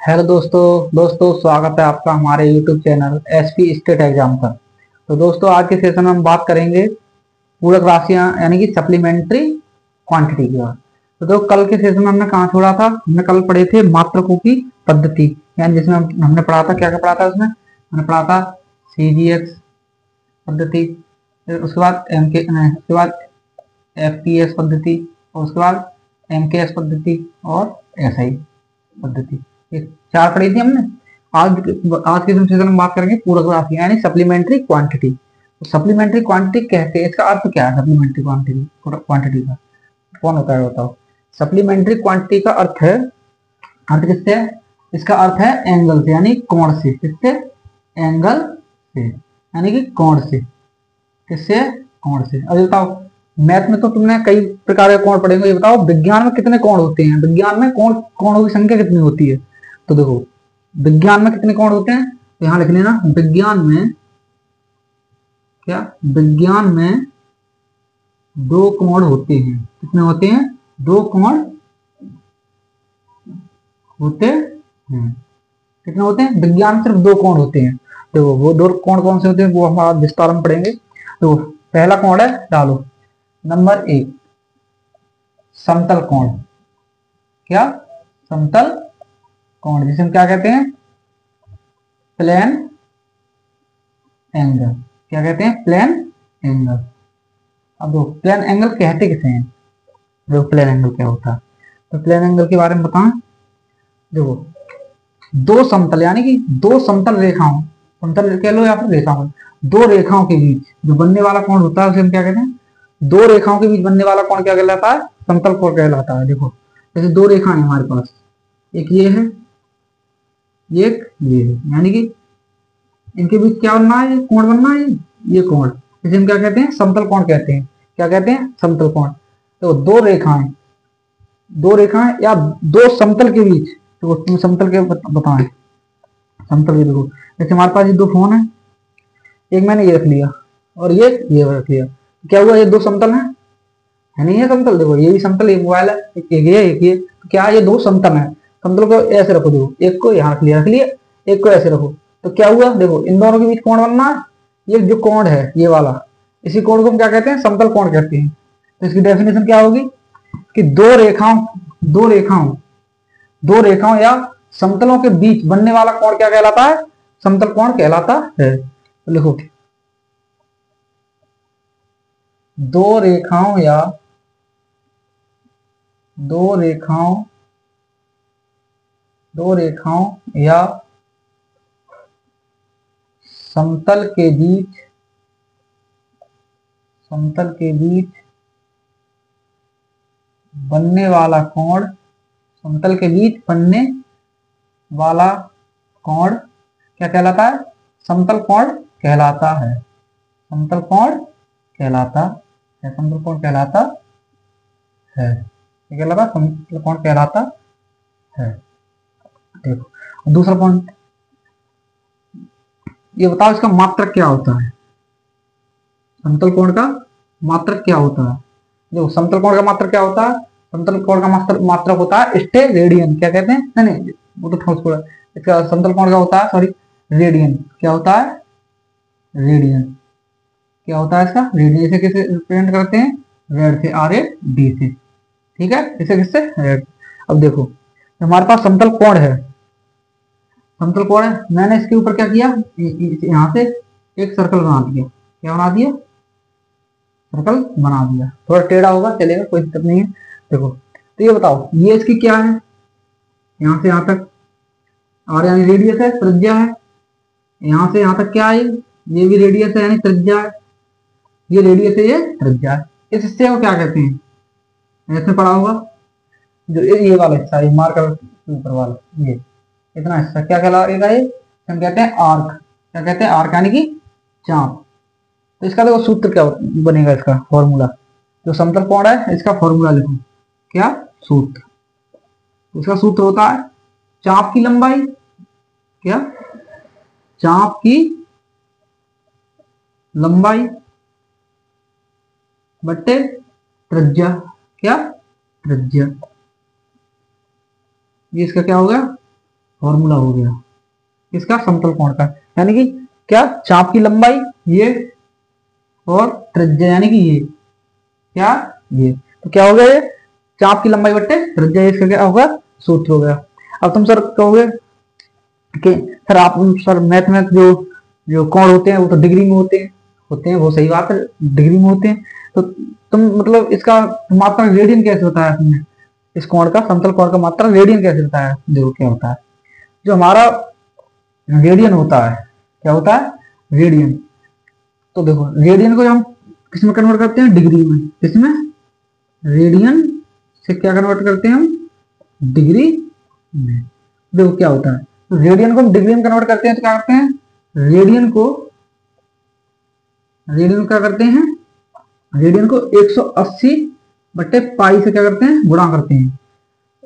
Hello दोस्तों स्वागत है आपका हमारे YouTube channel SP state exam पर। तो दोस्तों आज के सेशन में हम बात करेंगे पूरक राशियां यानी कि सप्लीमेंट्री क्वांटिटी की बात। तो कल के सेशन में हमने कहाँ छोड़ा था? हमने कल पढ़े थे मात्रकों की पद्धति, यानी जिसमें हमने पढ़ा था, क्या क्या पढ़ा था उसमें? हमने पढ़ा था CGX पद्धति, फिर उसके बाद उसके बाद FPS पद्धति, और उसके बाद MKS पद्धति और SI पद्धति। ये चार पढ़ी थी हमने। आज आज के सेशन में बात करेंगे पूरक राशि यानी सप्लीमेंट्री क्वांटिटी। तो सप्लीमेंट्री क्वांटिटी कहते हैं, इसका अर्थ क्या है? सप्लीमेंट्री क्वांटिटी क्वांटिटी का कौन होता है बताओ? सप्लीमेंट्री क्वांटिटी का अर्थ है, अर्थ किससे है? इसका अर्थ है एंगल से, यानी कोण से। किससे? एंगल से, यानी कि कोण से। किससे? कोण से। अब बताओ, मैथ में तो तुमने कई प्रकार के कोण पढ़ेंगे। ये बताओ विज्ञान में कितने कोण होते हैं? विज्ञान में कोणों की संख्या कितनी होती है? तो देखो विज्ञान में कितने कोण होते हैं, तो यहां लिख लेना विज्ञान में, क्या विज्ञान में दो कोण होते हैं। कितने होते हैं? दो कोण होते हैं। कितने होते हैं? विज्ञान में सिर्फ दो कोण होते हैं। देखो वो दो कोण कौन से होते हैं वो हम आज विस्तार में पढ़ेंगे। तो पहला कोण है, डालो नंबर 1, समतल कोण। क्या? समतल कोण, जिसे हम क्या कहते हैं? Plane angle. क्या कहते हैं? Plane angle. अब दो प्लेन एंगल कहते किसे हैं? देखो प्लेन एंगल क्या होता है, तो प्लेन एंगल के बारे में बताएं। देखो दो समतल, यानी कि दो समतल रेखाओं, समतल कह लो या फिर रेखाओं, दो रेखाओं के बीच जो बनने वाला कोण होता है उसे हम क्या कहते हैं? दो रेखाओं के बीच बनने वाला कोण क्या कहलाता है? समतल कोण कहलाता है। देखो जैसे दो रेखाएं हमारे पास, एक ये है, एक ये है, यानी कि इनके बीच क्या बनना है? कोण बनना है, ये कोण। इसे हम क्या कहते हैं? समतल कोण कहते हैं। क्या कहते हैं? समतल कोण। तो दो रेखाएं, दो रेखाएं या दो समतल के बीच, तो तुम समतल के बताएं, समतल के। देखो जैसे हमारे पास ये दो फोन है, एक मैंने ये रख लिया और ये रख लिया, क्या हुआ? ये दो समतल है नहीं है समतल? देखो ये भी समतल, एक मोबाइल है, एक ये, तो क्या ये दो समतल है? समतल को ऐसे रखो, देखो एक को यहाँ रख लिया, एक को ऐसे रखो, तो क्या हुआ? देखो इन दोनों के बीच कोण बनना है। ये जो कोण है ये वाला, इसी कोण को हम क्या कहते हैं? समतल कोण कहते हैं। तो इसकी डेफिनेशन क्या होगी कि दो रेखाओं या समतलों के बीच बनने वाला कोण क्या कहलाता है? समतल कोण कहलाता है। तो लिखो दो रेखाओं या दो रेखाओं दो रेखाओं या समतल के बीच बनने वाला कोण, समतल के बीच बनने वाला कोण क्या कहलाता है? समतल कोण कहलाता है। समतल कोण कहलाता है। समतल कोण कहलाता है। क्या कहलाता? समतल कोण कहलाता है। देखो दूसरा पॉइंट, ये बताओ इसका मात्रक क्या होता है? समतल कोण का मात्रक क्या होता है? देखो समतल कोण का मात्रक क्या होता है? समतल कोण का मात्रक होता है स्टेरेडियन। क्या कहते हैं? नहीं वो तो ठोस कोण। इसका समतल कोण का होता है, सॉरी, रेडियन। क्या होता है? रेडियन। क्या होता है इसका? रेडियन। इसे किसे रिप्रेजेंट करते हैं? रेड से, RAD से। ठीक है, इसे किससे? रेड। अब देखो हमारे पास समतल कोण है, समतल कोण है, मैंने इसके ऊपर क्या किया? यहाँ से एक सर्कल बना दिया। क्या बना दिया? सर्कल बना दिया। थोड़ा टेढ़ा होगा, चलेगा, कोई दिक्कत नहीं है। देखो तो ये बताओ ये इसकी क्या है? यहाँ से यहाँ तक और यानी रेडियस है, त्रिज्या है। यहाँ से यहाँ तक क्या है? ये भी रेडियस है यानी त्रिज्या है। ये रेडियस है, ये त्रिज्या है। इस हिस्से को क्या कहते हैं? ऐसे पढ़ा होगा, जो ये वाला हिस्सा, ये मार्कर ऊपर वाला, ये इतना हिस्सा क्या कहलाएगा? ये हम कहते हैं आर्क। क्या कहते हैं? आर्क, यानी कि चाप। तो इसका देखो सूत्र क्या बनेगा, इसका फॉर्मूला। जो समतल कोण है इसका फॉर्मूला लिखो। क्या सूत्र? इसका सूत्र होता है चाप की लंबाई, क्या चाप की लंबाई बट्टे त्रिज्या। क्या? त्रिज्या। ये इसका क्या होगा? फॉर्मूला हो गया इसका समतल कोण का, यानी कि क्या, चाप की लंबाई ये और त्रिज्या यानी कि ये, क्या ये, तो क्या हो गया, ये चाप की लंबाई बट्टे त्रिज्या, इसका क्या होगा, सूत्र हो गया। अब तुम सर कहोगे कि सर आप, सर मैथ में जो जो कोण होते हैं वो तो डिग्री में होते हैं, वो सही बात है, डिग्री में होते हैं, तो तुम मतलब इसका मात्रक रेडियन कैसे बताया तुमने, इस कोण का, समतल कोण का मात्रक रेडियन कैसे बताया, देखो क्या होता है, जो हमारा रेडियन होता है, क्या होता है, रेडियन, तो देखो रेडियन को हम किस में कन्वर्ट करते हैं, डिग्री में, इसमें रेडियन से क्या कन्वर्ट करते हैं हम, डिग्री में। देखो क्या होता है, तो रेडियन को हम डिग्री में कन्वर्ट करते हैं तो क्या करते हैं, रेडियन को क्या करते हैं, रेडियन को 180 बट्टे पाई से क्या करते हैं, गुणा करते हैं,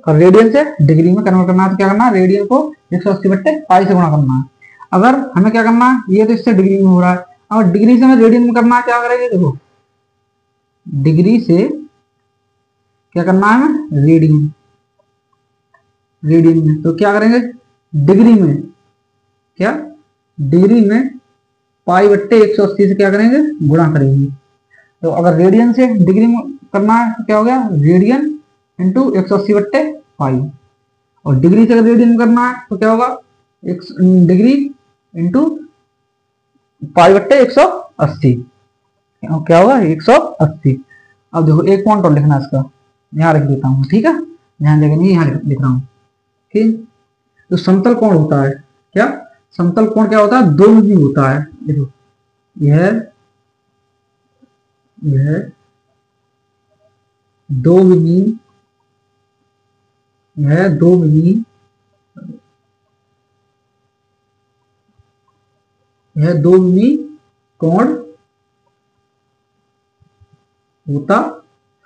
और रेडियन से डिग्री में कन्वर्ट करना है तो क्या करना है, रेडियन को 180 बट्टे पाई से गुणा करना है। अगर हमें क्या करना है, ये तो इससे डिग्री में हो रहा है, और डिग्री से हमें रेडियन में करना है, क्या करेंगे, देखो डिग्री से क्या करना है हमें, रेडियन, रेडियन में तो क्या करेंगे, डिग्री में, क्या डिग्री में पाई बट्टे 180 से क्या करेंगे, गुणा करेंगे। तो अगर रेडियन से डिग्री में करना है तो क्या हो गया, रेडियन इंटू 180 बट्टे पाई, और डिग्री से अगर रेडियन में करना है तो क्या होगा, डिग्री इंटू पाई बट्टे 180, क्या होगा, 180। अब देखो एक पॉइंट और लिखना इसका, यहाँ लिख देता हूँ, ठीक है, ध्यान देगा नहीं, यहाँ लिख रहा हूँ, ठीक। तो समतल कोण होता है, क्या समतल कोण क्या होता है, दो विमी होता है, देखो यह दो विमी, यह दो विमी, यह दो विमी कोण होता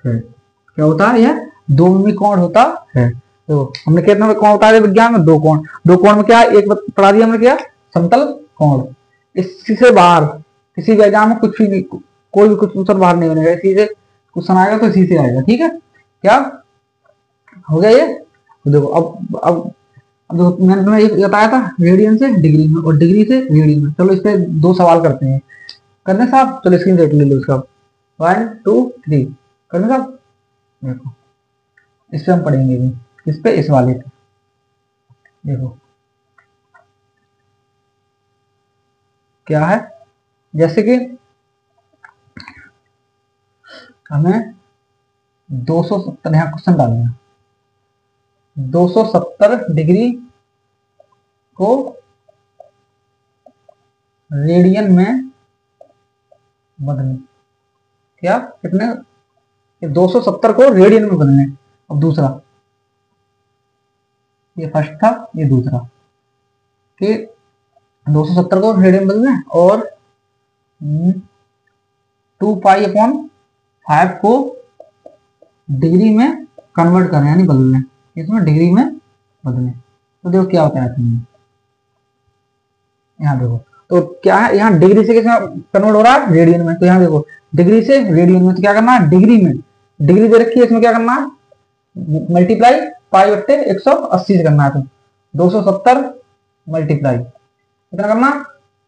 है, क्या होता है, यह दो विमी कोण होता है। तो हमने कितने में कोण होता है विज्ञान में, दो कोण, दो कोण में क्या, एक पढ़ा दिया हमने, क्या समतल कोण, इसी से बाहर किसी भी एग्जाम में कुछ भी नहीं, कोई भी कुछ उत्तर बाहर नहीं बनेगा, इसी से क्वेश्चन आएगा तो इसी से आएगा, ठीक है, क्या हो गया ये। तो देखो अब देखो मैंने तुम्हें एक बताया था, रेडियन से डिग्री में और डिग्री से रेडियन में, चलो इस पे दो सवाल करते हैं, करने साहब, चलो स्क्रीन ले लो इसका, 1 2 3 करने साहब, देखो इस पे हम पढ़ेंगे भी, इस पे, इस वाले पे, देखो क्या है, जैसे कि हमें 270, यहाँ क्वेश्चन डालना है, 270 डिग्री को रेडियन में बदलें, क्या कितने, 270 को रेडियन में बदलने। अब दूसरा, ये फर्स्ट था, ये दूसरा, कि 270 को रेडियन में बदलने और 2 पाई अपॉन 5 को डिग्री में कन्वर्ट करें, यानी बदलने, इसमें डिग्री में बदलें। तो देखो क्या होता है, तुम्हें यहाँ देखो, तो क्या है, यहाँ डिग्री से किसमें कन्वर्ट हो रहा है, रेडियन में, तो यहाँ देखो डिग्री से रेडियन में, तो क्या करना है, डिग्री में, डिग्री दे रखी है, इसमें क्या करना है, मल्टीप्लाई पाई बट्टे 180 से करना है, तो 270 मल्टीप्लाई कितना करना,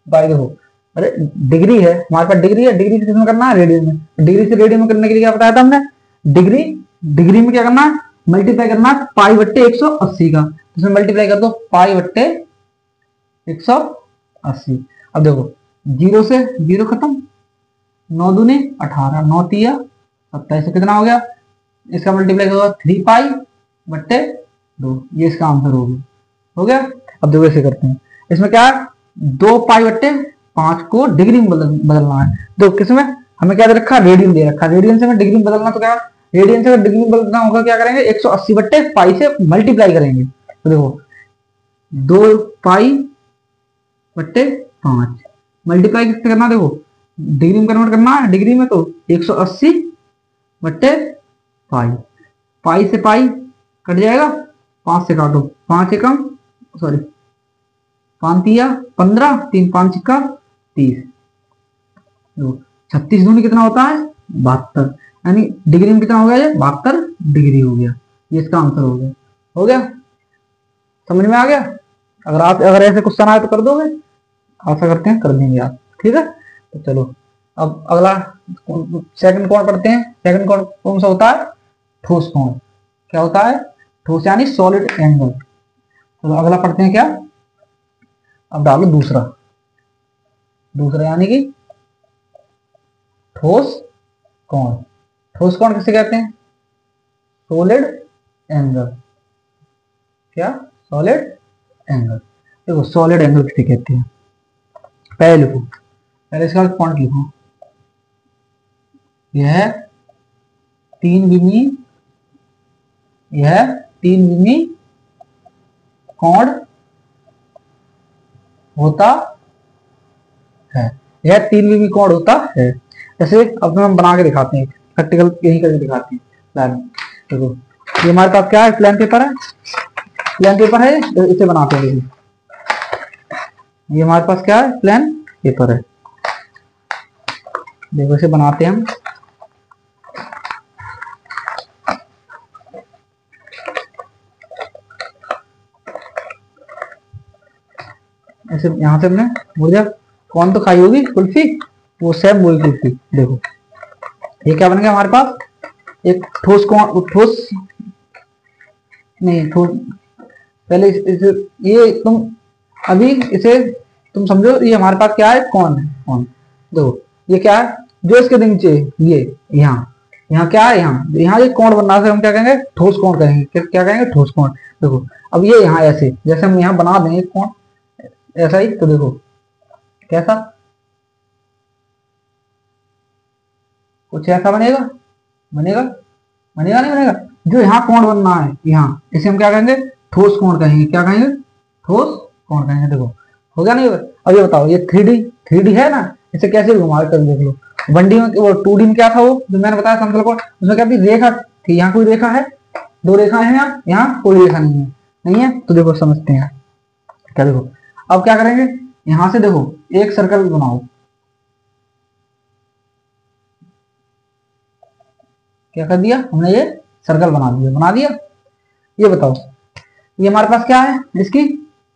पाई, देखो अरे डिग्री है हमारे पास, डिग्री है, डिग्री से किसमें करना है, रेडियन में, डिग्री से रेडियन में करने के लिए क्या बताया था हमने, डिग्री में क्या करना है, मल्टीप्लाई करना है पाई बट्टे 180 का, इसमें मल्टीप्लाई कर दो पाई बट्टे 180। अब देखो जीरो से जीरो खत्म, 9 दूने 18, 9 तिया 27, कितना हो गया, इसका मल्टीप्लाई होगा 3 पाई बट्टे 2, ये इसका आंसर हो गया। अब देखो ऐसे करते हैं, इसमें क्या है, 2 पाई बट्टे 5 को डिग्री में बदलना है, तो किसमें हमें क्या दे रखा, रेडियन दे रखा, रेडियन से हमें डिग्री में बदलना, तो क्या रेडियन से डिग्री में बदलना होगा, क्या करेंगे 180 बट्टे पाई से मल्टीप्लाई करेंगे, तो देखो 2 पाई बट्टे 5 मल्टीप्लाई किससे करना, देखो डिग्री में कन्वर्ट करना है, डिग्री में, तो 180 बट्टे पाई, पाई से पाई कट जाएगा, 5 से काटो, 5 एकम सॉरी 5 तिया 15, 3 5 का 30, 36 दूनी कितना होता है 72, यानी डिग्री में कितना हो गया, ये 72 डिग्री हो गया, ये इसका आंसर हो गया। समझ में आ गया। अगर ऐसे क्वेश्चन आए तो कर दोगे, आशा करते हैं कर देंगे आप। ठीक है, तो चलो अब अगला सेकंड कोण पढ़ते हैं। सेकंड कोण कौन सा होता है? ठोस कोण। क्या होता है? ठोस यानी सॉलिड एंगल। चलो अगला पढ़ते हैं क्या? अब डालो दूसरा, दूसरा यानी कि ठोस कोण। ठोस कोण किसे कहते हैं? Solid angle. क्या? Solid angle. देखो सॉलिड एंगल किसे कहते हैं, पहले लिखो, पहले इसका पॉइंट लिखो। यह तीन विमी कोण होता है। यह तीन विमी कोण होता है। जैसे अब हम बना के दिखाते हैं, प्रैक्टिकल यही करके दिखाते हैं। प्लान देखो, ये हमारे पास क्या है? प्लान पेपर है। प्लान पेपर है, तो इसे बनाते हैं। ये हमारे पास क्या है? प्लान पेपर है। देखो इसे बनाते हैं हम। ऐसे यहां से हमने मुझे कौन तो खाई होगी कुल्फी, वो सेम वही कुल्फी। देखो ये क्या बन गया हमारे पास? एक ठोस कोण, ठोस नहीं ठोस, पहले इसे ये तुम अभी इसे तुम समझो, ये हमारे पास क्या है? कौन है? कौन। देखो ये क्या है? जो इसके नीचे ये यहाँ क्या है? यहाँ ये कोण बनना से हम क्या कहेंगे? ठोस कोण कहेंगे। क्या कहेंगे? ठोस कोण। देखो अब ये यहाँ ऐसे, जैसे हम यहाँ बना देंगे कोण ऐसा ही, तो देखो कैसा, कुछ ऐसा बनेगा, बनेगा बनेगा नहीं बनेगा? जो यहाँ कोण बनना है, यहाँ इसे हम क्या कहेंगे? ठोस कोण कहेंगे। क्या कहेंगे? ठोस कोण कहेंगे। देखो हो गया नहीं होगा? अब ये बताओ, ये 3D है ना, इसे कैसे घुमा कर देख लो। 1D में वो 2D में क्या था? वो जो मैंने बताया समतल कोण, उसमें क्या थी? रेखा थी। यहाँ कोई रेखा है? दो रेखाएं हैं। यहाँ कोई रेखा नहीं है। नहीं है तो देखो समझते हैं क्या। देखो अब क्या करेंगे? यहां से देखो एक सर्कल बनाओ। क्या कर दिया हमने? ये सर्कल बना दिया। ये बताओ, ये हमारे पास क्या है? इसकी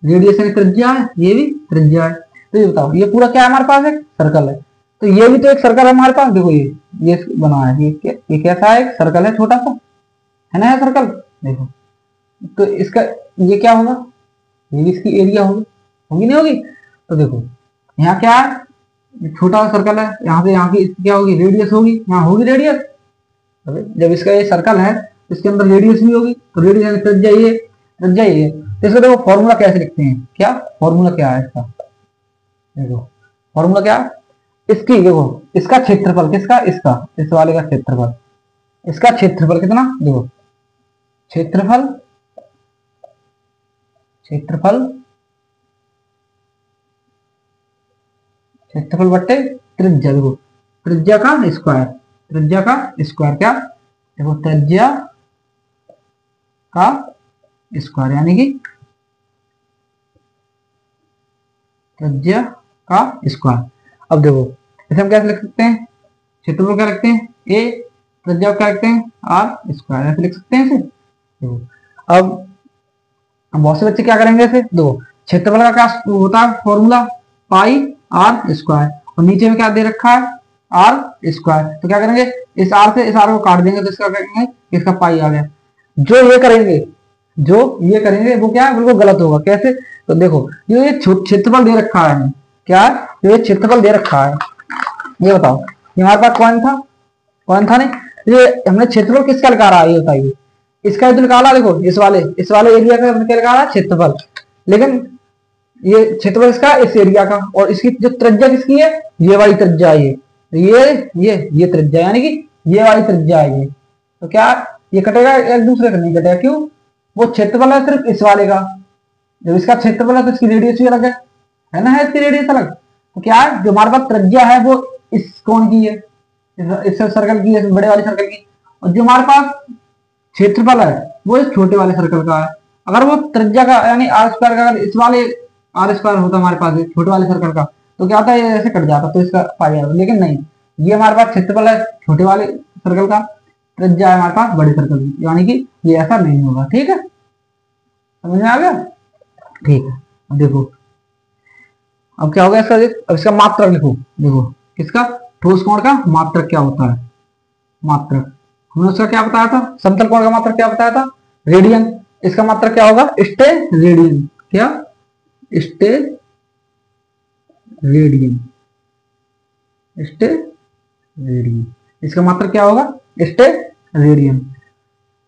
रेडियस त्रिज्या है, ये भी त्रिज्या है। तो ये बताओ, ये पूरा क्या है हमारे पास? एक सर्कल है। तो ये भी तो एक सर्कल है हमारे पास। देखो ये बना है, ये कैसा है? एक सर्कल है, छोटा सा है ना, सर्कल। देखो तो इसका ये क्या होगा? ये भी इसकी एरिया होगी, होगी नहीं होगी? तो देखो यहाँ क्या है? छोटा सर्कल है, यहाँ से यहाँ की क्या होगी? रेडियस होगी। यहाँ होगी रेडियस। जब इसका ये सर्कल है, इसके अंदर रेडियस भी होगी। तो रेडियस त्रिज्या ये, त्रिज्या ये। तो इसको देखो फॉर्मूला कैसे लिखते हैं? क्या फॉर्मूला क्या है इसका? देखो फॉर्मूला क्या है इसकी? देखो इसका क्षेत्रफल, किसका? इसका, इस वाले का क्षेत्रफल। इसका क्षेत्रफल कितना? देखो क्षेत्रफल, क्षेत्रफल क्षेत्रफल बट्टे त्रिज्या। देखो त्रिज्या का स्क्वायर, त्रिज्या का स्क्वायर। क्या? देखो त्रिज्या का स्क्वायर यानी कि त्रिज्या का स्क्वायर। अब देखो इसे हम कैसे लिख सकते हैं? क्षेत्रफल क्या लिखते हैं? ए, त्रिज्या क्या लिखते हैं? R square. ऐसे लिख सकते हैं इसे। देखो अब बहुत से बच्चे क्या करेंगे इसे? देखो क्षेत्रफल का क्या होता है फॉर्मूला? Pi are square. और नीचे में क्या दे रखा है? R square. तो क्या करेंगे? इस आर से इस आर को काट देंगे, तो इसका क्या करेंगे? इसका पाई आ गया। जो ये करेंगे वो क्या है? बिल्कुल गलत होगा। कैसे? तो देखो ये क्षेत्रफल दे रखा है। क्या है? ये क्षेत्रफल दे रखा है। ये बताओ, ये हमारे पास कौन था? कौन था नहीं? ये हमने क्षेत्रफल किसका निकाला? ये बताइए। इसका तो निकाला। देखो इस वाले एरिया का हमने क्या निकाला? क्षेत्रफल। लेकिन ये क्षेत्रफल इसका, इस एरिया का, और इसकी जो त्रिज्या किसकी है? ये वाली त्रिज्या है। ये त्रिज्या यानी कि ये वाली त्रिज्या है। ये तो क्या ये कटेगा? एक दूसरे का नहीं कटेगा। क्यों? वो क्षेत्रफल है सिर्फ इस वाले का। जब इसका क्षेत्रफल है तो इसकी रेडियस भी अलग है ना? है इसकी रेडियस अलग। तो क्या है? जो हमारे पास त्रिज्या है वो इस कोण की है, इस सर्कल की है, बड़े वाले सर्कल की। और जो हमारे पास क्षेत्रफल है वो इस छोटे वाले सर्कल का है। अगर वो त्रिज्या का यानी आर स्क्वायर का, अगर इस वाले आर स्क्वायर होता हमारे पास छोटे वाले सर्कल का, तो क्या होता है? ये ऐसे कट जाता, तो इसका पाई आता। लेकिन नहीं, ये हमारे पास क्षेत्रफल है छोटे वाले सर्कल का, त्रिज्या है हमारे पास बड़े सर्कल की, यानी कि ये ऐसा नहीं होगा। ठीक है, समझ में आ गया? ठीक है, अब देखो, अब क्या होगा इसका, अब इसका मात्रक लिखो। देखो किसका, ठोस कोण का मात्रक क्या होता है, मात्रक। हमने उसका क्या बताया था, समतल कोण का मात्रक क्या बताया था, रेडियन। इसका मात्रक क्या होगा, स्टेरेडियन। क्या, स्टेरेडियन, स्टेरेडियन। इसका मात्रक क्या होगा, स्टेरेडियन।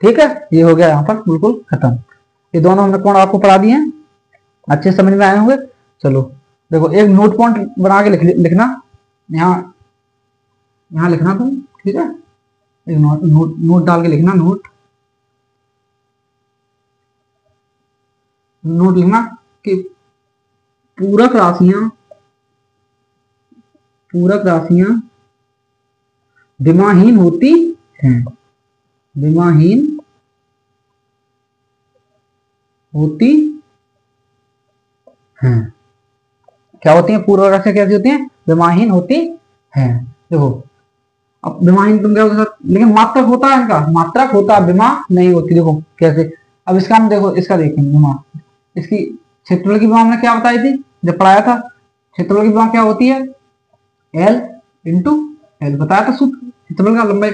ठीक है, ये हो गया यहाँ पर बिल्कुल खत्म। ये दोनों हमने कोण आपको पढ़ा दिए हैं, अच्छे समझ में आए होंगे। चलो देखो, एक नोट पॉइंट बना के लिखना, यहाँ यहाँ लिखना तुम, ठीक है। एक नोट डाल के लिखना, नोट लिखना कि पूरक राशियां विमाहीन होती हैं, विमाहीन होती हैं। क्या होती हैं, पूर्व राशियां कैसी होती हैं, विमाहीन होती हैं। देखो अब विमाहीन तुम क्या होगा, लेकिन मात्रक होता है इनका, मात्रक होता है, विमा नहीं होती। देखो कैसे, अब इसका हम देखो, इसका देखेंगे विमा, इसकी क्षेत्रफल की विमा हमने क्या बताई थी जब पढ़ाया था, क्षेत्रफल की विमा क्या होती है, एल इंटू एल, बताया था सूत्र क्षेत्रफल का, लंबाई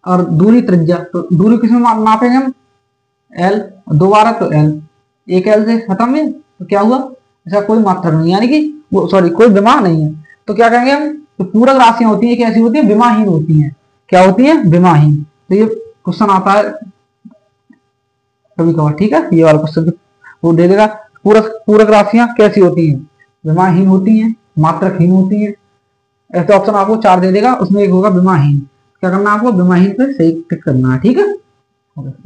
और दूरी त्रिज्या। तो दूरी किसमें नापेंगे हम, एल, दो बार तो एल, एक एल से खत्म है, तो क्या हुआ, ऐसा कोई मात्रक नहीं, यानी कि वो सॉरी कोई विमा नहीं है। तो क्या कहेंगे हम, तो पूरक राशियां होती है कैसी होती है, विमाहीन होती हैं। क्या होती है, विमाहीन। तो ये क्वेश्चन आता है कभी कभार, ठीक है, ये वाला क्वेश्चन वो दे देगा, पूरक राशियां कैसी होती हैं, विमाहीन होती हैं, मात्रकहीन होती हैं। ऐसे ऑप्शन आपको 4 दे देगा, उसमें एक होगा विमाहीन। क्या करना है आपको, विमाहीन पे सही टिक करना है, ठीक है।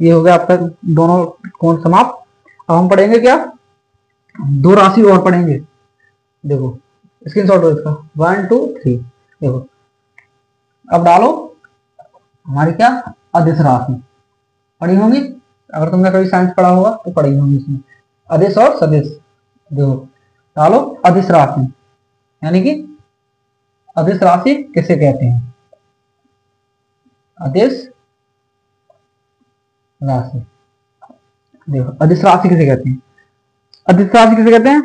ये हो गया आपका दोनों कोण समाप्त। अब हम पढ़ेंगे क्या, दो राशि और पढ़ेंगे। देखो स्क्रीनशॉट लो इसका, 1 2 3। देखो अब डालो हमारी क्या, अदिश राशि पढ़ी होंगी, अगर तुमने कभी साइंस पढ़ा होगा तो पढ़ी होंगी इसमें, अदिश और सदिश। देखो डालो अदिश राशि, यानी कि अदिश राशि किसे कहते हैं, अदिश राशि। देखो अदिश राशि किसे कहते हैं, अदिश राशि किसे कहते हैं,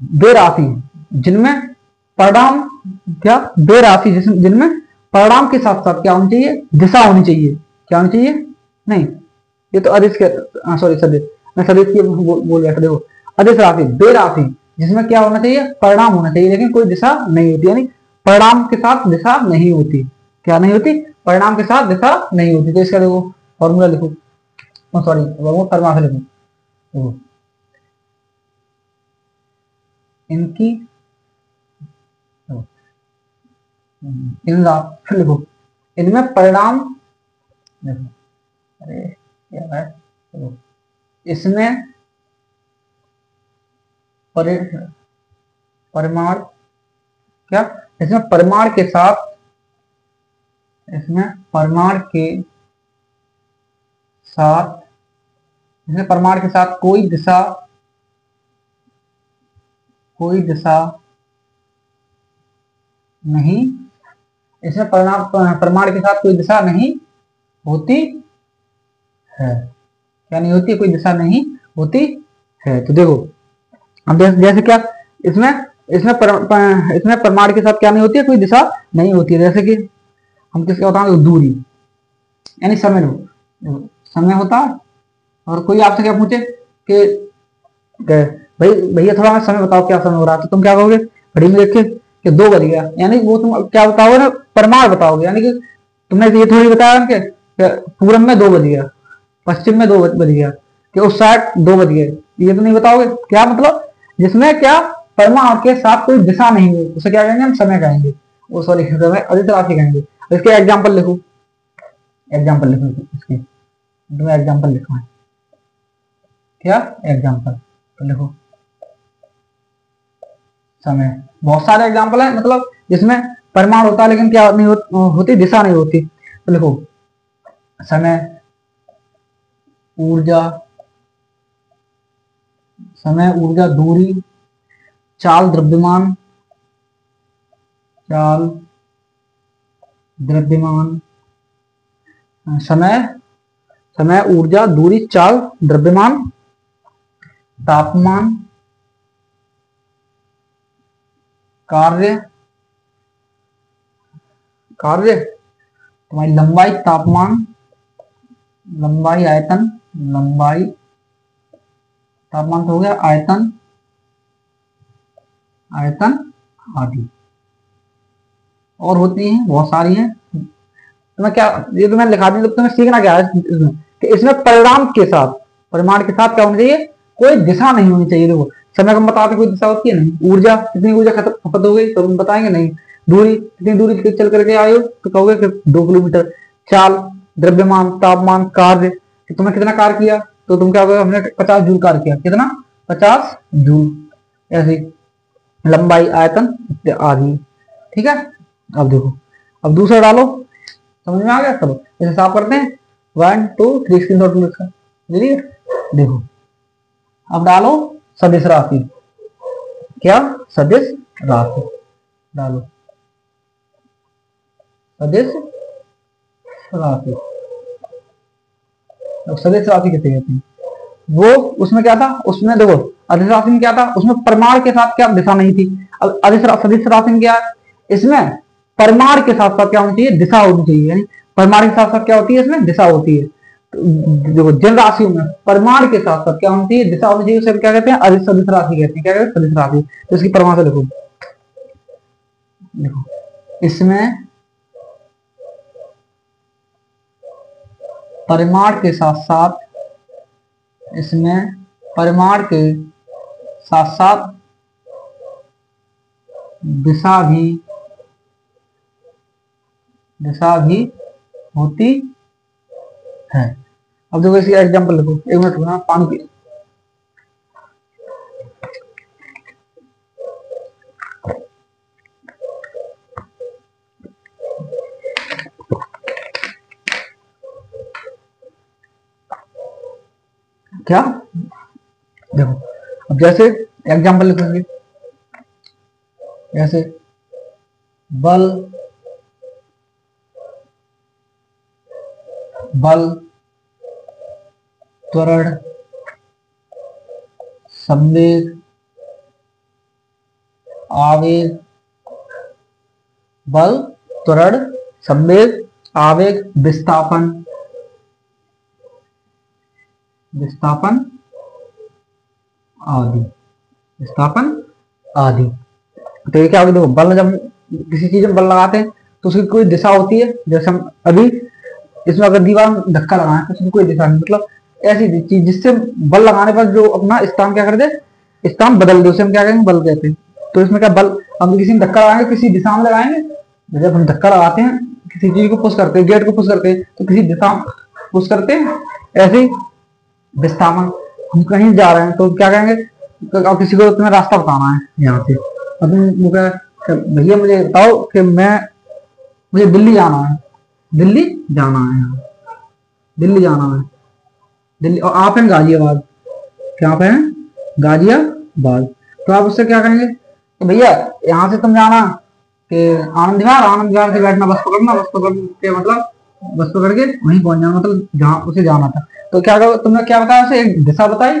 वे राशि जिनमें परिणाम, क्या, वे राशि जिनमें परिणाम के साथ साथ क्या होनी चाहिए, दिशा होनी चाहिए। क्या होनी चाहिए, नहीं ये तो अदिश के, सॉरी सदिश, मैं सदिश की बोल रहा था। देखो अदिश राशि वे राशि जिसमें क्या होना चाहिए, परिणाम होना चाहिए, लेकिन कोई दिशा नहीं होती, यानी परिणाम के साथ दिशा नहीं होती। क्या नहीं होती, परिणाम के साथ दिशा नहीं होती। तो इसका देखो फॉर्मूला लिखो, सॉरी परिभाषा लिखो। देखो इनकी, इन फिर लिखो, इनमें परिणाम, देखो अरे क्या है, देखो इसमें परिमाण, क्या, इसमें परिमाण के साथ, इसमें परिमाण के साथ, इसमें परिमाण के साथ कोई दिशा नहीं, इसमें परिमाण के साथ कोई दिशा नहीं होती है। क्या नहीं होती, कोई दिशा नहीं होती है। तो देखो अब जैसे क्या, इसमें इसमें परिमाण के साथ क्या नहीं होती है, कोई दिशा नहीं होती है। जैसे कि हम किसका बताएंगे, दूरी, यानी समय लो, समय होता है, और कोई आपसे क्या पूछे कि भाई भैया थोड़ा हमें समय बताओ क्या समय हो रहा है, तो तुम क्या कहोगे, घड़ी में देखे कि 2 बज गया, यानी वो तुम क्या बताओगे ना, परिमाण बताओगे। यानी कि तुमने ये थोड़ी बताया कि पूरब में 2 बज गया, पश्चिम में 2 बज गया, कि उस साइड 2 बज गए, ये तो नहीं बताओगे। क्या मतलब, जिसमें क्या परिमाण के साथ कोई दिशा नहीं है, उसे क्या कहेंगे हम, समय कहेंगे, वो सॉरी समय अदिश राशि कहेंगे। इसके एग्जाम्पल लिखो, एग्जाम्पल लिखो इसके, तुम्हें एग्जाम्पल लिखना है, क्या एग्जाम्पल, तो लिखो समय। बहुत सारे एग्जाम्पल है, मतलब जिसमें परिमाण होता है लेकिन क्या नहीं होती, दिशा नहीं होती। तो लिखो समय, ऊर्जा, समय ऊर्जा, दूरी, चाल द्रव्यमान, चाल द्रव्यमान, समय ऊर्जा, दूरी, चाल द्रव्यमान, तापमान, कार्य, कार्य तुम्हारी लंबाई, तापमान, लंबाई आयतन, लंबाई तापमान तो हो गया, आयतन, आयतन आदि और होती हैं, बहुत सारी हैं। तुम्हें क्या, ये तो मैंने लिखा दी, तो तुम्हें सीखना क्या है इसमें, कि इसमें परिणाम के साथ, परिमाण के साथ क्या होना चाहिए, कोई दिशा नहीं होनी चाहिए। देखो समय को बताते कोई दिशा होती है नहीं, ऊर्जा, कितनी ऊर्जा खपत हो गई तो तुम बताएंगे नहीं, दूरी, कितनी दूरी चल करके आए हो तो कहोगे कि 2 किलोमीटर, चाल, द्रव्यमान, तापमान, कार्य कि तुमने कितना कार्य किया तो तुम क्या कहोगे, हमने 50 जूल कार्य किया, कितना, 50 जूल। ऐसे लंबाई, आयतन आदि। ठीक है, अब देखो, अब दूसरा डालो, समझ में आ गया सब, इसे साफ करते हैं, 1 2 3 स्क्रीनशॉट लो इसका, देखो अब डालो सदिश राशि, क्या, सदिश राशि डालो, सदिश राशि। सदिश राशि किसे कहते हैं, वो उसमें क्या था, उसमें देखो अदिश राशि में क्या था, उसमें परिमाण के साथ क्या दिशा नहीं थी। अब सदिश राशि में क्या है, इसमें परिमाण के साथ साथ क्या होनी चाहिए, दिशा होनी चाहिए, यानी परिमाण के साथ साथ क्या होती है, इसमें दिशा होती है। देखो जन राशियों में परिमाण के साथ साथ क्या होनी चाहिए, दिशा होनी चाहिए, उसे क्या कहते हैं, अदिश सदिश राशि कहते हैं। क्या कहते हैं, सदिश राशि। तो इसकी परिभाषा देखो, देखो इसमें परिमाण के साथ साथ, इसमें परिमाण के साथ साथ दिशा भी होती है। अब देखो इसकी एग्जांपल लिखो, 1 मिनट रुकना, पानी पी। क्या, देखो अब जैसे एग्जांपल लिखेंगे, जैसे बल, त्वरण, संवेग, आवेग, बल, त्वरण, संवेग, आवेग, विस्थापन, आदि, विस्थापन आदि। तो ये क्या होगा, देखो बल, जब किसी चीज में बल लगाते हैं तो उसकी कोई दिशा होती है, जैसे हम अभी इसमें अगर दीवार में धक्का लगाए तो उसकी कोई दिशा नहीं, मतलब ऐसी चीज जिससे बल लगाने पर जो अपना स्थान क्या कर दे, स्थान बदल दे, उसे हम क्या कहेंगे, बल कहते हैं। तो इसमें क्या, बल हम किसी में धक्का लगाएंगे, किसी दिशा में लगाएंगे, जब हम धक्का लगाते हैं, किसी चीज को पुश करते हैं, गेट को पुश करते हैं तो किसी दिशा में पुश करते हैं। ऐसे ही विस्थापन, हम कहीं जा रहे हैं तो क्या कहेंगे, अब किसी को तुम्हें रास्ता बताना है यहाँ से, अब तुम भैया मुझे बताओ कि मुझे दिल्ली जाना है, दिल्ली जाना है, दिल्ली जाना है, दिल्ली, और आप हैं गाजियाबाद, क्या आप हैं, गाजियाबाद। तो आप उससे क्या कहेंगे, तो भैया यहाँ से तुम जाना कि आनंद विहार से बैठना, बस पकड़ना, बस पकड़ के मतलब बस पकड़ के वहीं पहुंच जाना, मतलब जहाँ उसे जाना था। तो क्या करो, तुमने क्या बताया उसे, एक दिशा बताई,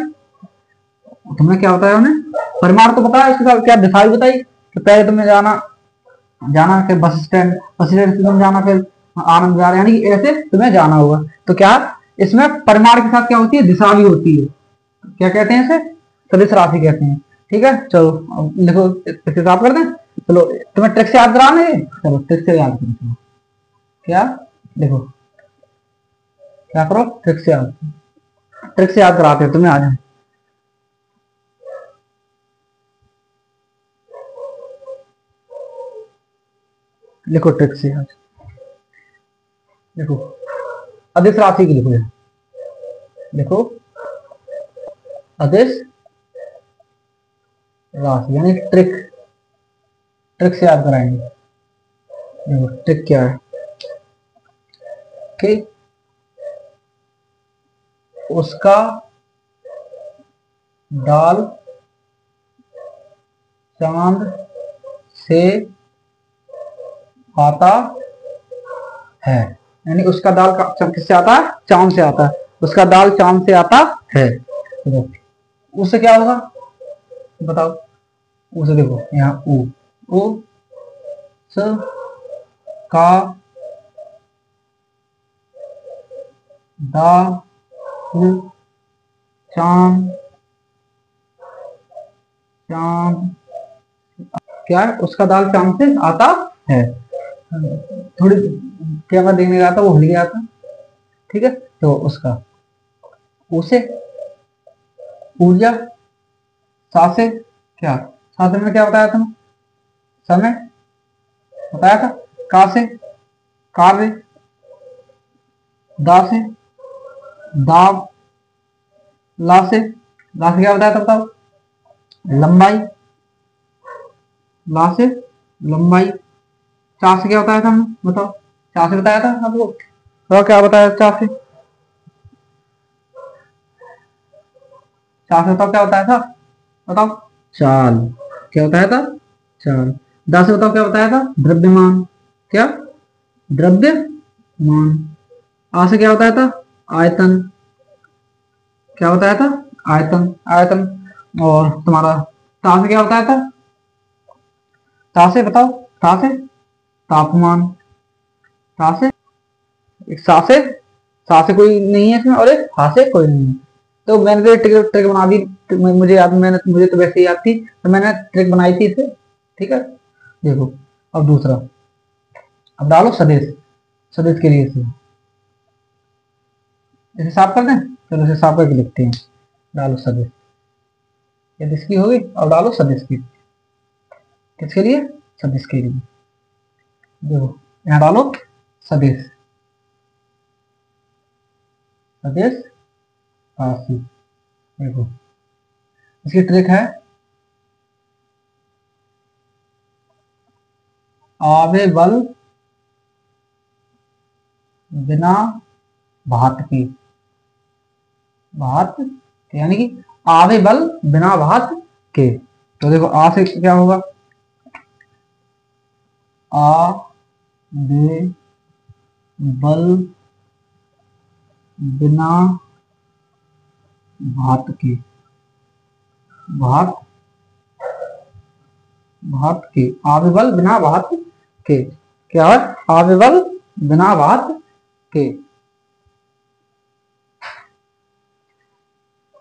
तुमने क्या बताया उन्हें, परिमाण तो बताया, उसके साथ क्या दिशा भी बताई, कि पहले तुम्हें जाना फिर बस स्टैंड से तुम जाना, फिर आनंद विहार, यानी कि ऐसे तुम्हें जाना होगा। तो क्या इसमें परिमाण के साथ क्या होती है, दिशा भी होती है। क्या कहते हैं इसे, सदिश राशि कहते हैं। ठीक है, चलो अब लिखो, इसके साफ कर दें। चलो तुम्हें ट्रिक से याद कराना है, चलो ट्रिक से याद करो, क्या देखो, क्या करो, ट्रिक से याद कराते हैं तुम्हें, आ जाए। लिखो ट्रिक से आज, देखो अदिश राशि की लिखो, देखो अदिश राशि यानी ट्रिक से याद कराएंगे। देखो ट्रिक क्या है कि उसका दाल चांद से आता है, यानी उसका दाल किससे आता है, चांद से आता है, उसका दाल चांद से आता है। उससे क्या होगा बताओ, उसे देखो यहाँ ऊ, ओ स का दा ल चाम चाम, क्या है उसका दाल चाम से आता है। थोड़ी क्या मैं देखने गया था वो भूल गया था। ठीक है, तो उसका उसे ऊर्जा, सा से क्या, सा से मैंने क्या बताया था, समय बताया था, का से कार्य, दा से दाव, ला से क्या बताया था बताओ, लंबाई, ला से लंबाई, चा से क्या बताया था हमने बताओ, चा से बताया था आपको, बताओ क्या बताया चा से, चा से बताओ क्या बताया था, बताओ, चाल, क्या बताया था, चाल। दा से बताओ क्या बताया था, द्रव्यमान, क्या, द्रव्यमान। आ से क्या बताया था, आयतन, क्या बताया था, आयतन, आयतन। और तुम्हारा ता से क्या बताया था, ता से बताओ, ता से तापमान, ता से एक सा से, सा से कोई नहीं है इसमें और एक हा से कोई नहीं है। तो मैंने तो ट्रिक ट्रिक बना दी, मुझे याद, मैंने मुझे तो वैसे ही याद थी तो मैंने ट्रिक बनाई थी इसे। ठीक है, देखो अब दूसरा, अब डालो सदिश, सदिश के लिए इसे साफ कर दें, चलो इसे साफ करके लिखते हैं। डालो सदिश, ये इसकी होगी, अब डालो सदिश की, किसके लिए, सदिश के लिए। देखो यहाँ डालो सदिश, सदिश राशि। देखो इसकी ट्रिक है, आवे बल बिना भात की, भात यानी कि आवे बल बिना भात के। तो देखो आ से क्या होगा, आ बे बल बिना भात के, भात, भात के, आवे बल बिना भात के, क्या है, आवे बल बिना भात के,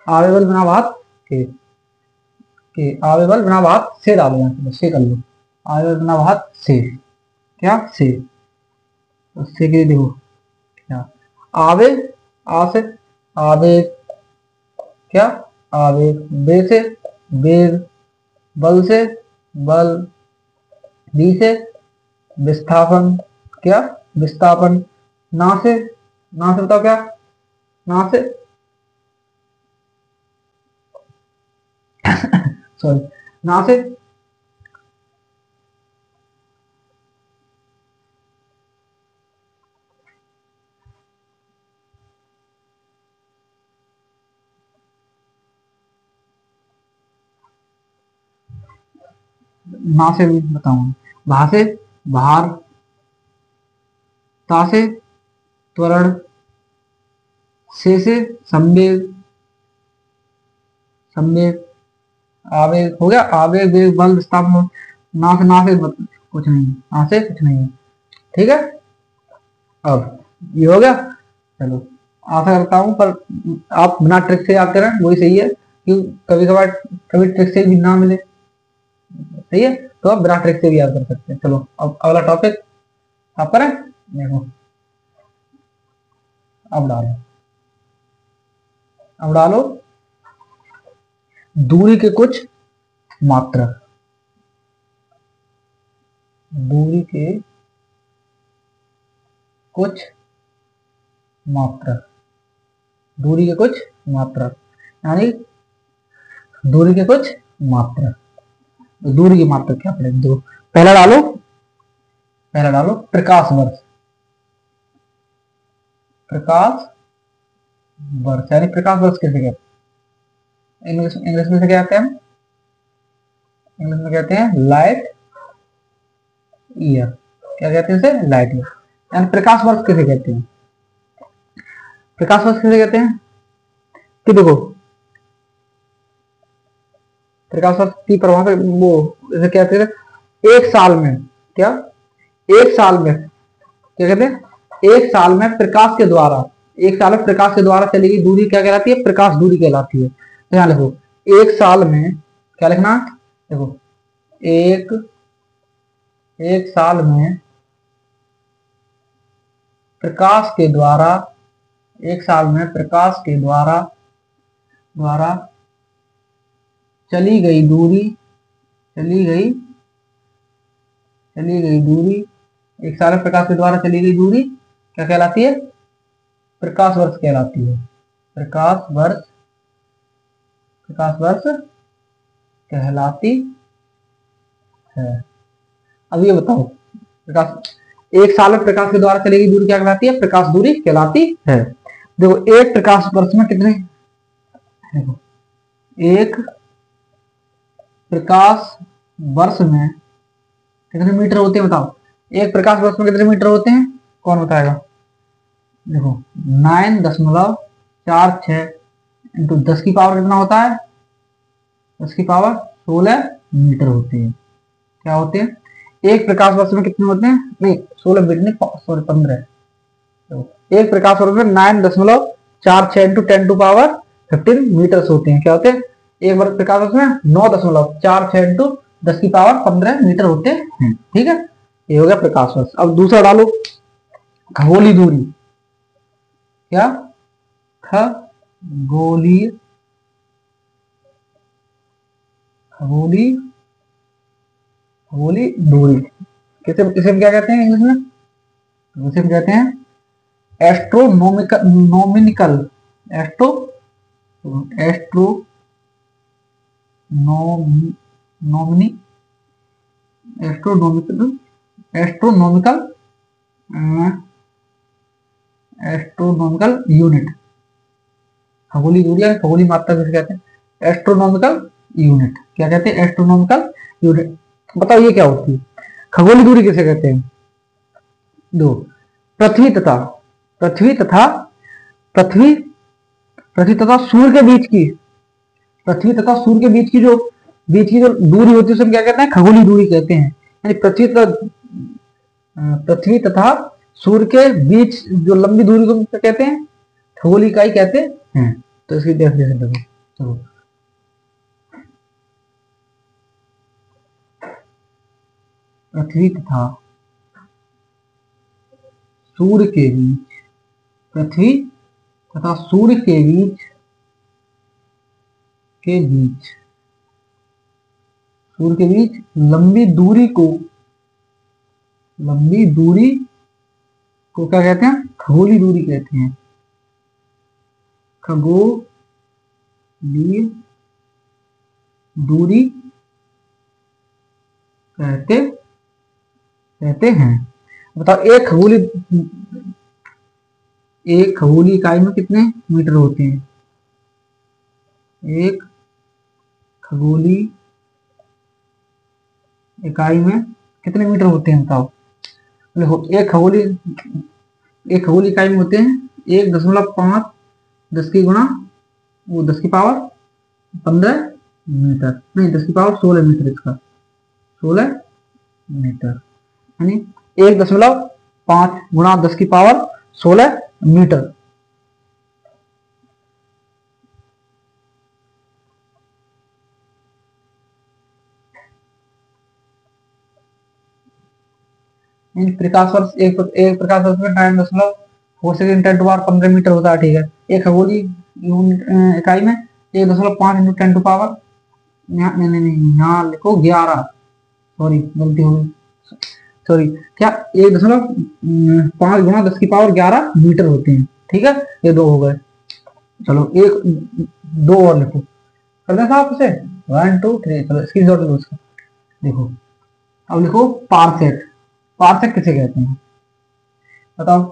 आवे बल बिना भात के आवे बल बिना भात से डालो, यहाँ से कर लो, आवे बल बिना भात से, क्या से, उससे के देखो क्या, आवे, आ से आवे, क्या, आवे, बे से वेग, बल से बल, बी से विस्थापन, क्या, विस्थापन। ना से, ना से बताओ क्या, ना से सॉरी, ना से, ना से भी बताऊंगा, भा से भार, ता से त्वरण, से संवेग, संवेग, आवेग हो गया, आवेग वेग बल विस्थापन। ना से कुछ नहीं, ना से कुछ नहीं है। ठीक है, अब ये हो गया, चलो आशा करता हूँ, पर आप बिना ट्रिक से याद करें वही सही है, क्यों, कभी कभार कभी ट्रिक से भी ना मिले, सही है, तो आप बिना ट्रिक से भी याद कर सकते हैं। चलो अब अगला टॉपिक आप करें, देखो अब डालो, अब डालो दूरी के कुछ मात्रक, दूरी के कुछ मात्रक, दूरी के कुछ मात्रक, यानी दूरी के कुछ मात्रक, तो दूरी की मात्रक क्या पड़ेगी, दो, पहला डालो, पहला डालो प्रकाश वर्ष, प्रकाश वर्ष, यानी प्रकाश वर्ष किसे कहते हैं, इंग्लिश इंग्लिश में से क्या कहते हैं, इंग्लिश में कहते हैं लाइट ईयर, क्या कहते हैं इसे, लाइट ईयर। यानी प्रकाश वर्ष किसे कहते हैं, प्रकाश वर्ष किसे कहते हैं, कि देखो प्रकाश वर्ष की परिभाषा वो इसे कहते हैं, एक साल में, क्या एक साल में क्या कहते हैं, एक साल में प्रकाश के द्वारा, एक साल में प्रकाश के द्वारा चली गई दूरी क्या कहलाती है, प्रकाश दूरी कहलाती है। तो यहाँ लिखो एक साल में, क्या लिखना, देखो एक साल में प्रकाश के द्वारा, एक साल में प्रकाश के द्वारा चली गई दूरी, एक साल में प्रकाश के द्वारा चली गई दूरी क्या कहलाती है, प्रकाश वर्ष कहलाती है। प्रकाश वर्ष कहलाती है। अब ये बताओ, प्रकाश, एक साल में प्रकाश के द्वारा चली गई दूरी क्या कहलाती है, प्रकाश दूरी कहलाती है। देखो एक प्रकाश वर्ष में कितने, देखो एक प्रकाश वर्ष में कितने मीटर होते हैं, बताओ एक प्रकाश वर्ष में कितने मीटर होते हैं, कौन बताएगा। देखो 9.46 इंटू 10 की पावर कितना होता है, 10 की पावर 16 मीटर होते हैं। क्या होते हैं, एक प्रकाश वर्ष में कितने होते हैं, नहीं 16 मीटर नहीं, सॉरी 15। तो एक प्रकाश वर्ष में 9.46 इंटू 10⁻15 मीटर्स होते हैं। क्या होते हैं, एक वर्ष प्रकाश वर्ष में 9.46 इंटू 10 की पावर 15 मीटर होते हैं। ठीक है, ये हो गया प्रकाश वर्ष। अब दूसरा डालो, खगोलीय दूरी, क्या खगोलीय दूरी किसे किसे क्या कहते हैं इंग्लिश में, इसे कहते हैं एस्ट्रोनॉमिकल यूनिट। खगोलीय दूरी या खगोलीय मात्रा किसे कहते हैं, एस्ट्रोनॉमिकल यूनिट। क्या कहते हैं, एस्ट्रोनॉमिकल यूनिट। बताओ ये क्या होती है, खगोलीय दूरी किसे कहते हैं। दो, पृथ्वी तथा सूर्य के बीच की, जो दूरी होती है उसे क्या कहते हैं, खगोलीय दूरी कहते हैं। यानी पृथ्वी तथा सूर्य के बीच जो लंबी दूरी को क्या कहते हैं, खगोलीय इकाई कहते हैं। तो इसकी डेफिनेशन देखो, तो पृथ्वी तथा सूर्य के बीच लंबी दूरी को क्या कहते हैं, खगोलीय दूरी कहते हैं। खगोलीय दूरी कहते हैं। बताओ एक खगोलीय इकाई में कितने मीटर होते हैं, एक खगोलीय इकाई में कितने मीटर होते हैं, बताओ। देखो एक खगोलीय इकाई में होते हैं 1.5 10 की गुणा वो 10 की पावर 15 मीटर, नहीं 10 की पावर 16 मीटर, इसका 16 मीटर, यानी 1.5 गुणा 10 की पावर 16 मीटर। प्रकाश वर्ष एक प्रकाश वर्ष में 9.46 × 10⁻15 मीटर होता है। ठीक है, एक खगोलीय इकाई में 1.5 इंटू 10 टू पावर, यहाँ लिखो 11, सॉरी गलती हो गई, सॉरी क्या 1.5 गुणा 10 की पावर 11 मीटर होते हैं। ठीक है, ये दो हो गए। चलो एक दो और लिखो, कर दें साहब इसे 1 2 3, चलो स्क्रीनशॉट लो इसका। देखो अब लिखो पारसेक। पारसेक किसे कहते हैं, बताओ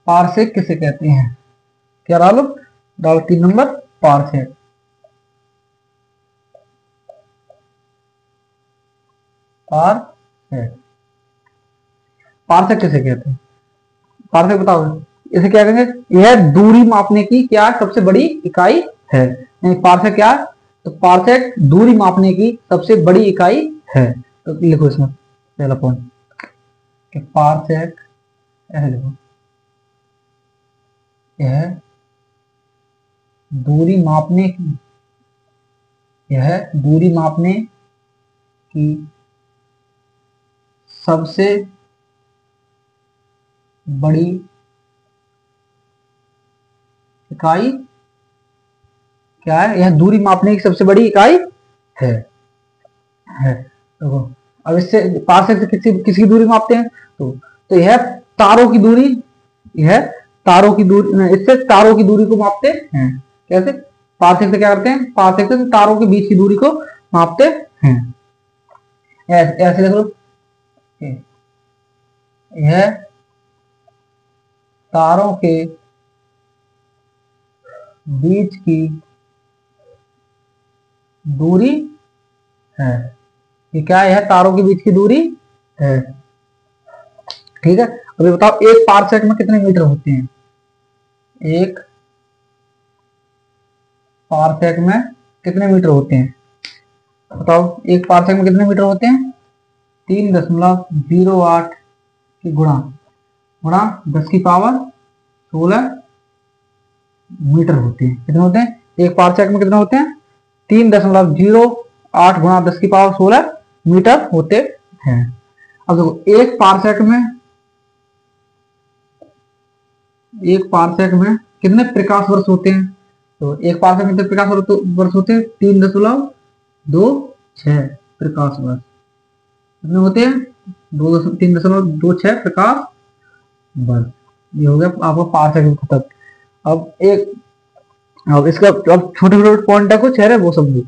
पारसेक किसे कहते हैं। क्या डालो, 3 नंबर पारसेक। पारसेक किसे कहते हैं, पारसेक बताओ इसे क्या कहेंगे, यह दूरी मापने की क्या सबसे बड़ी इकाई है। पारसेक क्या है, तो पारसेक दूरी मापने की सबसे बड़ी इकाई है। तो लिखो इसमें पहला पॉइंट कि पारसेक, ऐसे लिखो, यह दूरी मापने की, यह दूरी मापने की सबसे बड़ी इकाई क्या है? यह दूरी मापने की सबसे बड़ी इकाई है। देखो अब इससे पास से किसकी दूरी मापते हैं? तो यह तारों की दूरी, यह तारों की दूरी, इससे तारों की दूरी को मापते हैं। कैसे? पारसेक से क्या करते हैं? पारसेक से तारों के बीच की दूरी को मापते हैं। ऐसे देख लो, यह तारों के बीच की दूरी है। ये क्या है? तारों के बीच की दूरी है। ठीक है, अभी बताओ एक पारसेक में कितने मीटर होते हैं? एक पारसेक में कितने मीटर होते हैं? बताओ एक पारसेक में कितने मीटर होते हैं? 3.08 की गुणा 10 की पावर 16 मीटर होते हैं। कितने होते हैं? एक पारसेक में कितने होते हैं? 3.08 गुणा 10 की पावर 16 मीटर होते हैं। अब देखो एक पारसेक में कितने प्रकाश वर्ष होते हैं? तो एक पारसेक में कितने प्रकाश वर्ष होते हैं? 3.26 प्रकाश वर्ष। कितने होते हैं? 3.26 प्रकाश वर्ष। ये हो गया आपका पारसेक खत्म। अब इसका अब छोटे छोटे पॉइंट है कुछ है वो समझो।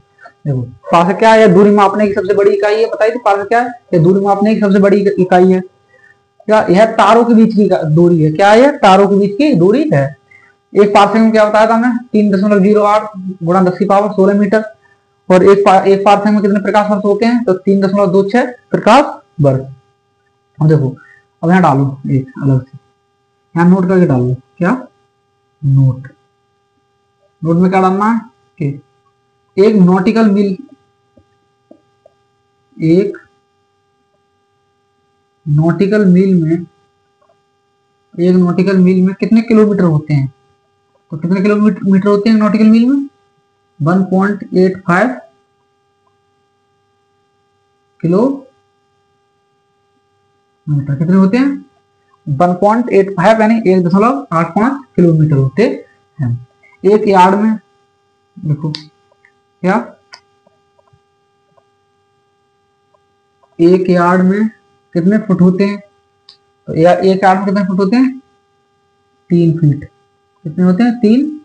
देखो पारसेक क्या है? दूरी मापने की सबसे बड़ी इकाई है। बताइए तो पारसेक क्या है? ये दूरी मापने की सबसे बड़ी इकाई है। क्या यह तारों के बीच की दूरी है? क्या है? तारों के बीच की दूरी है। एक पारसेक में क्या बताया था हमने? 3.08 गुणा 10 की पावर 16 मीटर। और एक पारसेक में कितने प्रकाश वर्ष होते हैं? तो 3.26 प्रकाश वर्ष। अब देखो अब यहाँ डालो एक अलग से, यहाँ नोट करके डालो। क्या नोट में क्या डालना है कि एक नॉटिकल मील में कितने किलोमीटर होते हैं? तो कितने किलोमीटर होते हैं नॉटिकल मील में? 1.85 किलोमीटर। कितने होते हैं? 1.85 यानी 1.85 किलोमीटर होते हैं। एक यार्ड में देखो क्या, एक यार्ड में कितने फुट होते हैं? तो एक यार्ड में कितने फुट होते हैं? 3 फीट। कितने होते हैं? 3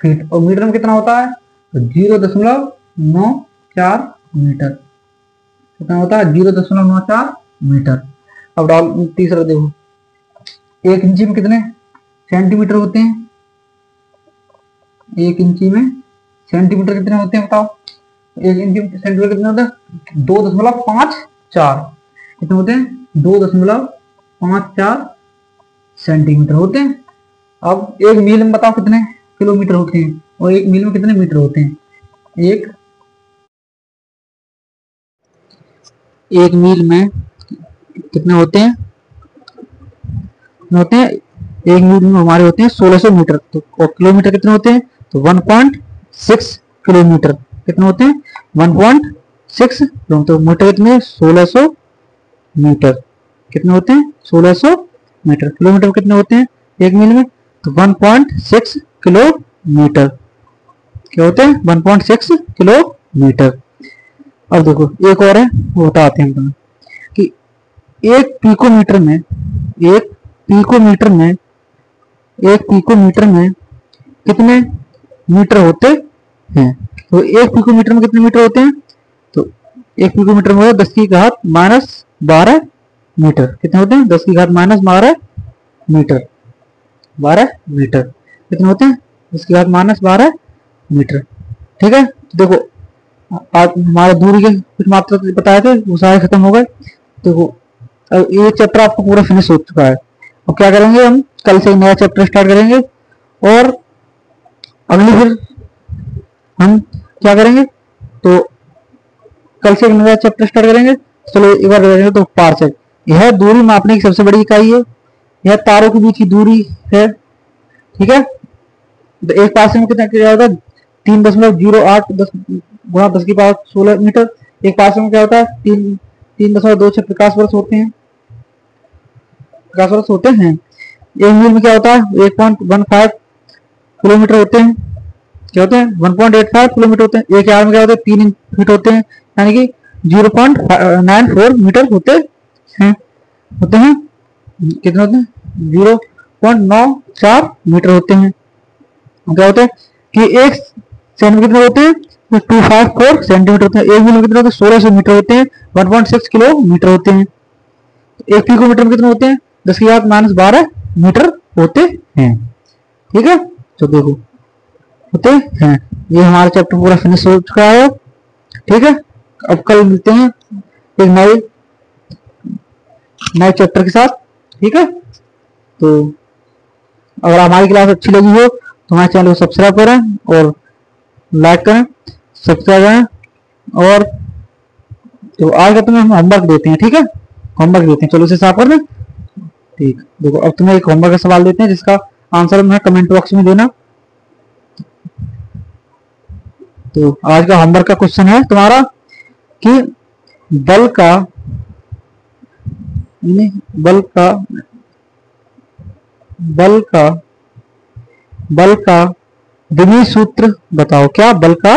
फीट। और मीटर में कितना होता है? तो 0.94 मीटर। कितना होता है? 0.94 मीटर। अब डाल तीसरा देखो, 1 इंची में कितने सेंटीमीटर होते हैं? 1 इंची में सेंटीमीटर कितने होते हैं बताओ? 1 इंची में सेंटीमीटर कितने होते हैं? 2.54। कितने होते हैं? 2.54 सेंटीमीटर होते हैं। अब एक मील में बताओ कितने किलोमीटर होते हैं? और एक मील में कितने मीटर होते हैं? एक मील में कितने होते हैं? एक मील में हमारे होते हैं 1600 मीटर। तो और किलोमीटर कितने होते हैं? तो 1.6 किलोमीटर। कितने होते हैं? 1.6 किलोमीटर। मीटर कितने? 1600 मीटर। कितने होते हैं? 1600 मीटर। किलोमीटर कितने होते हैं एक मील में? तो 1.6 किलोमीटर। क्या होते हैं? 1.6 किलोमीटर। अब देखो एक और है वो बताते हैं तुम्हें कि एक पिकोमीटर में कितने मीटर होते हैं? तो एक पिकोमीटर में कितने मीटर होते हैं? तो एक पिकोमीटर में 10 की घात -12 मीटर। कितने होते हैं? 10 की घात -12 मीटर। 12 मीटर। कितने होते हैं? 10 की घात -12 मीटर। ठीक है, तो देखो आज हमारे दूरी के कुछ मात्रा बताए थे वो सारे खत्म हो गए। देखो अब ये चैप्टर आपको पूरा फिनिश हो चुका है। अब क्या करेंगे? हम कल से नया चैप्टर स्टार्ट करेंगे और अगली फिर हम क्या करेंगे? तो कल से एक नया चैप्टर स्टार्ट करेंगे। चलो एक बार देखेंगे तो पार्सेक, यह दूरी मापने की सबसे बड़ी इकाई है, यह तारों के बीच की दूरी है, ठीक है। तो एक पार्सेक में कितना क्या होता है, 3.08 गुणा 10⁻16 मीटर। एक पार्सेक में क्या होता है, 3.26 प्रकाश वर्ष होते हैं, प्रकाश वर्ष होते हैं। एक मील में क्या होता है, 1.15 किलोमीटर होते हैं, क्या होते हैं 1.85 किलोमीटर होते हैं। एक यार्ड में क्या होते हैं, 3 फीट होते हैं, यानी कि 0.94 मीटर होते हैं, कितने होते हैं 0.94 मीटर होते हैं। क्या होते हैं कि एक सेंटीमीटर कितने होते हैं, 254 सेंटीमीटर होते हैं। एक मील में कितने होते हैं, 1600 मीटर होते हैं, 1.6 किलोमीटर होते हैं। एक पिकोमीटर में कितने होते हैं, 10⁻−12 मीटर होते हैं, ठीक है। तो देखो होते हैं। ये हमारा चैप्टर पूरा फिनिश हो चुका है, ठीक है। अब कल मिलते हैं एक नए चैप्टर के साथ, ठीक है। तो अगर हमारी क्लास अच्छी लगी हो तो हमारे चैनल को सब्सक्राइब करें और लाइक करें, सब्सक्राइब करें। और तो आज का तुम्हें हम होमवर्क देते हैं, ठीक है, होमवर्क देते हैं। चलो इसे साफ कर दें, ठीक। देखो अब तुम्हें एक होमवर्क का सवाल देते हैं जिसका आंसर हमें कमेंट बॉक्स में देना। तो आज का होमवर्क का क्वेश्चन है तुम्हारा कि बल का विमीय सूत्र बताओ। क्या, बल का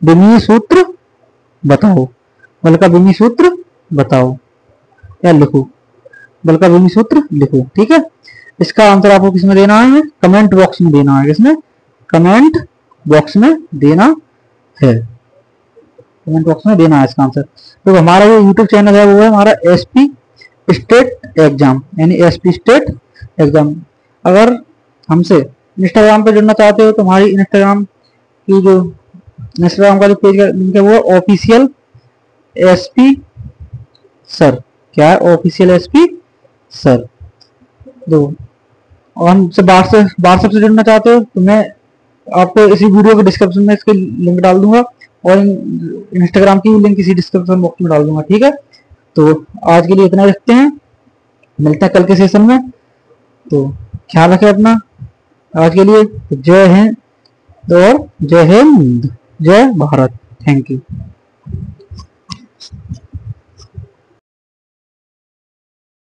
विमीय सूत्र बताओ, बल का विमीय सूत्र बताओ या लिखो, बल का विमीय सूत्र लिखो, ठीक है। इसका आंसर आपको किसमें देना है, कमेंट बॉक्स में देना है, किसमें, कमेंट बॉक्स में देना है, कमेंट बॉक्स में देना है इसका आंसर। तो हमारा जो यूट्यूब चैनल है वो है हमारा एसपी स्टेट एग्जाम, यानी एसपी स्टेट एग्जाम। अगर हमसे इंस्टाग्राम पे जुड़ना चाहते हो तो हमारी इंस्टाग्राम का जो पेज का लिंक है वो ऑफिशियल एसपी सर, क्या है, ऑफिशियल एसपी सर। दो और हमसे व्हाट्सएप से जुड़ना चाहते हो तो मैं आपको इसी वीडियो के डिस्क्रिप्शन में इसके लिंक डाल दूंगा और इंस्टाग्राम की लिंक इसी डिस्क्रिप्शन बॉक्स में डाल दूंगा, ठीक है। तो आज के लिए इतना रखते हैं, मिलते हैं कल के सेशन में। तो ख्याल रखें अपना, आज के लिए जय हिंद और जय हिंद, जय भारत, थैंक यू।